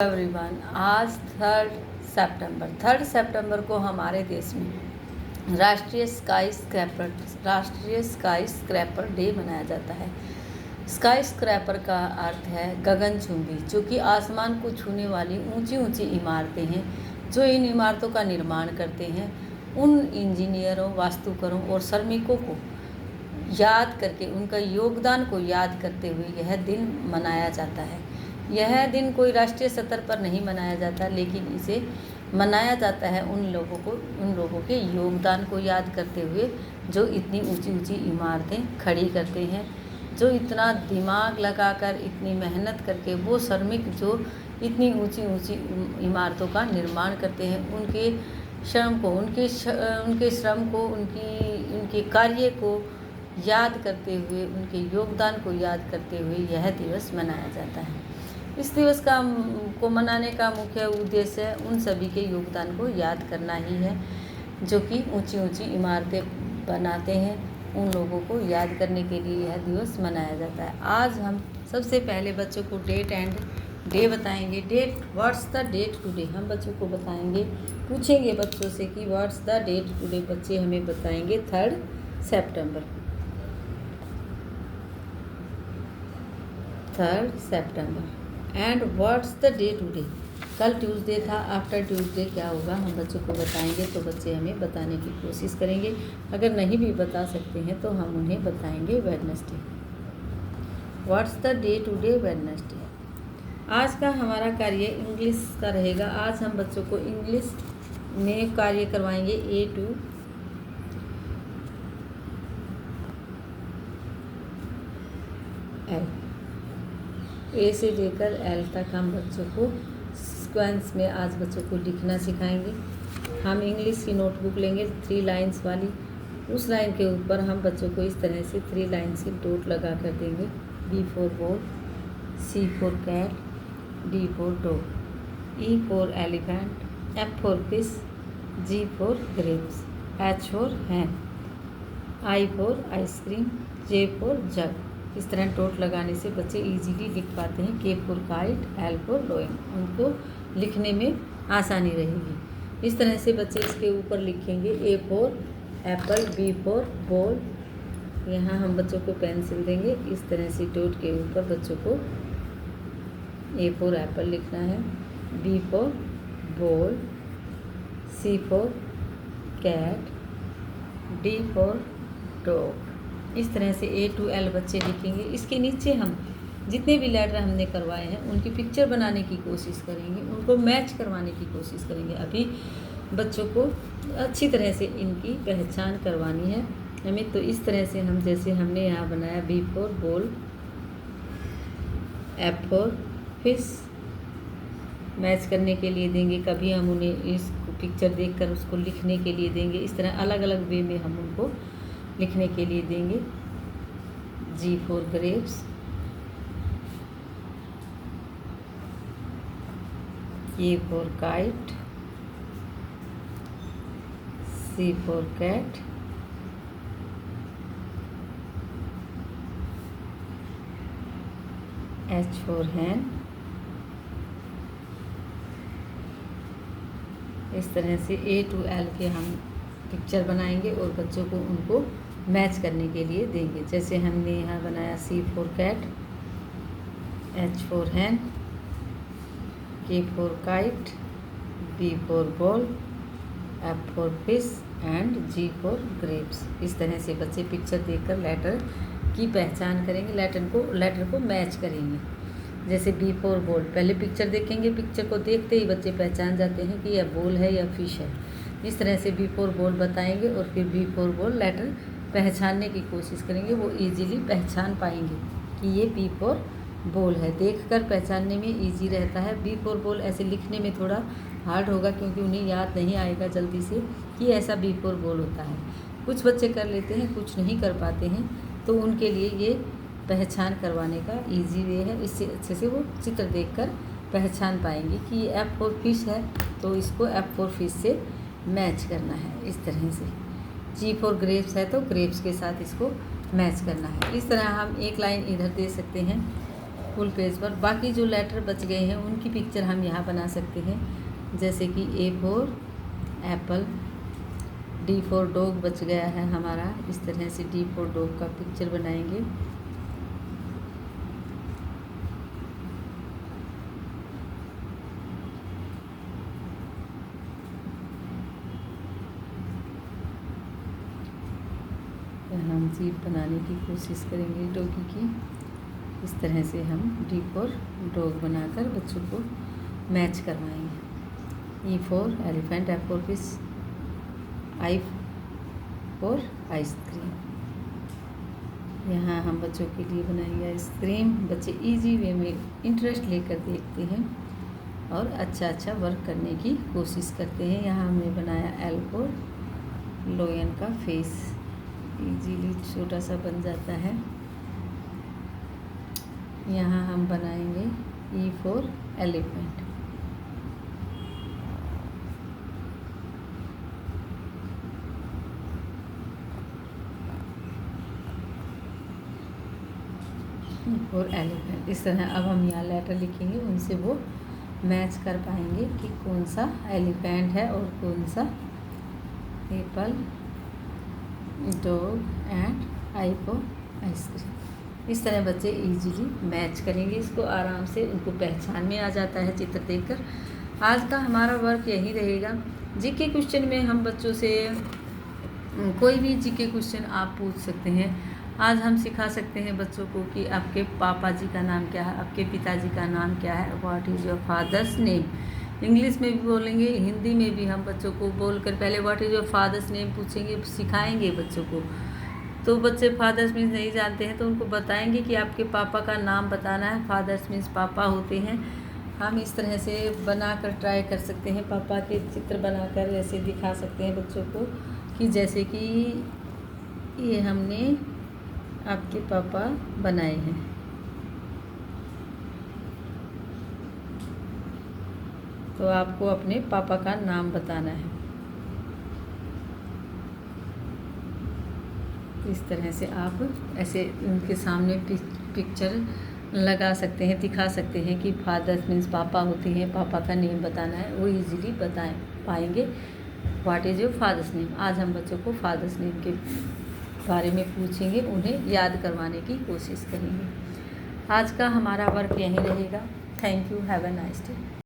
Everyone, आज 3 सितंबर को हमारे देश में राष्ट्रीय स्काई स्क्रैपर डे मनाया जाता है। स्काई स्क्रैपर का अर्थ है गगनचुंबी, जो कि आसमान को छूने वाली ऊंची ऊंची इमारतें हैं। जो इन इमारतों का निर्माण करते हैं, उन इंजीनियरों, वास्तुकारों और श्रमिकों को याद करके, उनका योगदान को याद करते हुए यह दिन मनाया जाता है। यह दिन कोई राष्ट्रीय स्तर पर नहीं मनाया जाता, लेकिन इसे मनाया जाता है उन लोगों के योगदान को याद करते हुए जो इतनी ऊंची ऊंची इमारतें खड़ी करते हैं, जो इतना दिमाग लगाकर, इतनी मेहनत करके वो श्रमिक जो इतनी ऊंची ऊंची इमारतों का निर्माण करते हैं, उनके श्रम को, उनके कार्य को याद करते हुए, उनके योगदान को याद करते हुए यह दिवस मनाया जाता है। इस दिवस को मनाने का मुख्य उद्देश्य उन सभी के योगदान को याद करना ही है जो कि ऊंची ऊंची इमारतें बनाते हैं। उन लोगों को याद करने के लिए यह दिवस मनाया जाता है। आज हम सबसे पहले बच्चों को डेट एंड डे बताएंगे। व्हाट्स द डेट टुडे, हम बच्चों को बताएंगे, पूछेंगे बच्चों से कि व्हाट्स द डेट टुडे। बच्चे हमें बताएंगे 3 सितंबर। And what's the day today, कल ट्यूसडे था, आफ्टर ट्यूसडे क्या होगा, हम बच्चों को बताएंगे। तो बच्चे हमें बताने की कोशिश करेंगे। अगर नहीं भी बता सकते हैं तो हम उन्हें बताएंगे Wednesday. What's the day today, Wednesday. आज का हमारा कार्य इंग्लिश का रहेगा। आज हम बच्चों को इंग्लिश में कार्य करवाएंगे A to L, A से लेकर L तक हम बच्चों को सीक्वेंस में आज बच्चों को लिखना सिखाएंगे। हम इंग्लिश की नोटबुक लेंगे 3 लाइन्स वाली। उस लाइन के ऊपर हम बच्चों को इस तरह से 3 लाइन से डॉट लगा कर देंगे। B for ball, C for cat, D for dog, E for elephant, F for fish, G for grapes, H for hen, I for ice cream, J for jug। इस तरह डॉट लगाने से बच्चे easily लिख पाते हैं। K for kite, L for lion, उनको लिखने में आसानी रहेगी। इस तरह से बच्चे इसके ऊपर लिखेंगे। A for apple, B for ball। यहाँ हम बच्चों को पेंसिल देंगे। इस तरह से डॉट के ऊपर बच्चों को A for apple लिखना है, B for ball, C for cat, D for dog। इस तरह से A to L बच्चे लिखेंगे। इसके नीचे हम जितने भी लेटर हमने करवाए हैं उनकी पिक्चर बनाने की कोशिश करेंगे, उनको मैच करवाने की कोशिश करेंगे। अभी बच्चों को अच्छी तरह से इनकी पहचान करवानी है हमें। तो इस तरह से हम, जैसे हमने यहाँ बनाया B for ball, F for fish, match करने के लिए देंगे। कभी हम उन्हें इस पिक्चर देखकर उसको लिखने के लिए देंगे। इस तरह अलग अलग वे में हम उनको लिखने के लिए देंगे। G for grapes, K for kite, C for cat, H for hen। इस तरह से A to L के हम पिक्चर बनाएंगे और बच्चों को उनको मैच करने के लिए देंगे। जैसे हमने यहाँ बनाया C for cat, H for hen, K for kite, B for ball, F for fish and G for grapes। इस तरह से बच्चे पिक्चर देखकर लेटर की पहचान करेंगे, लेटर को मैच करेंगे। जैसे B for ball, पहले पिक्चर देखेंगे, पिक्चर को देखते ही बच्चे पहचान जाते हैं कि यह बॉल है या फिश है। इस तरह से B for ball बताएंगे और फिर B for ball लेटर पहचानने की कोशिश करेंगे। वो इजीली पहचान पाएंगे कि ये B for ball है। देखकर पहचानने में इजी रहता है। B for ball ऐसे लिखने में थोड़ा हार्ड होगा, क्योंकि उन्हें याद नहीं आएगा जल्दी से कि ऐसा B for ball होता है। कुछ बच्चे कर लेते हैं, कुछ नहीं कर पाते हैं, तो उनके लिए ये पहचान करवाने का इजी वे है। इससे अच्छे से वो चित्र देखकर पहचान पाएंगे कि ये F for fish है, तो इसको F for fish से मैच करना है। इस तरह से G for grapes है तो ग्रेप्स के साथ इसको मैच करना है। इस तरह हम एक लाइन इधर दे सकते हैं फुल पेज पर। बाकी जो लेटर बच गए हैं उनकी पिक्चर हम यहाँ बना सकते हैं, जैसे कि A for Apple, D for dog बच गया है हमारा। इस तरह से D फॉर डॉग का पिक्चर बनाएंगे। हम जीप बनाने की कोशिश करेंगे डॉगी की। इस तरह से हम D फॉर डॉग बनाकर बच्चों को मैच करवाएंगे। E for elephant, F for fish, I for ice cream. यहाँ हम बच्चों के लिए बनाएंगे आइसक्रीम। बच्चे इजी वे में इंटरेस्ट लेकर देखते हैं और अच्छा वर्क करने की कोशिश करते हैं। यहाँ हमने बनाया L फॉर लोयन का फेस, इजीली छोटा सा बन जाता है। यहाँ हम बनाएंगे E फॉर एलिफेंट। और एलिफेंट। इस तरह अब हम यहाँ लेटर लिखेंगे, उनसे वो मैच कर पाएंगे कि कौन सा एलिफेंट है और कौन सा Apple, dog and I for ice cream. इस तरह बच्चे इजीली मैच करेंगे इसको, आराम से उनको पहचान में आ जाता है चित्र देखकर। आज का हमारा वर्क यही रहेगा। जीके क्वेश्चन में हम बच्चों से कोई भी जीके क्वेश्चन आप पूछ सकते हैं। आज हम सिखा सकते हैं बच्चों को कि आपके पापा जी का नाम क्या है, आपके पिताजी का नाम क्या है, what is your father's name. English में भी बोलेंगे, हिंदी में भी हम बच्चों को बोलकर पहले what is your father's name पूछेंगे, सिखाएंगे बच्चों को। तो बच्चे फादर्स मीन्स नहीं जानते हैं तो उनको बताएंगे कि आपके पापा का नाम बताना है। फादर्स मीन्स पापा होते हैं। हम इस तरह से बनाकर ट्राई कर सकते हैं, पापा के चित्र बनाकर ऐसे दिखा सकते हैं बच्चों को कि जैसे कि ये हमने आपके पापा बनाए हैं। तो आपको अपने पापा का नाम बताना है। इस तरह से आप ऐसे उनके सामने पिक्चर लगा सकते हैं, दिखा सकते हैं कि फादर्स मीन्स पापा होते हैं, पापा का नेम बताना है, वो इजीली बता पाएंगे। What is your father's name. आज हम बच्चों को फादर्स नेम के बारे में पूछेंगे, उन्हें याद करवाने की कोशिश करेंगे। आज का हमारा वर्क यहीं रहेगा। Thank you, have a nice day.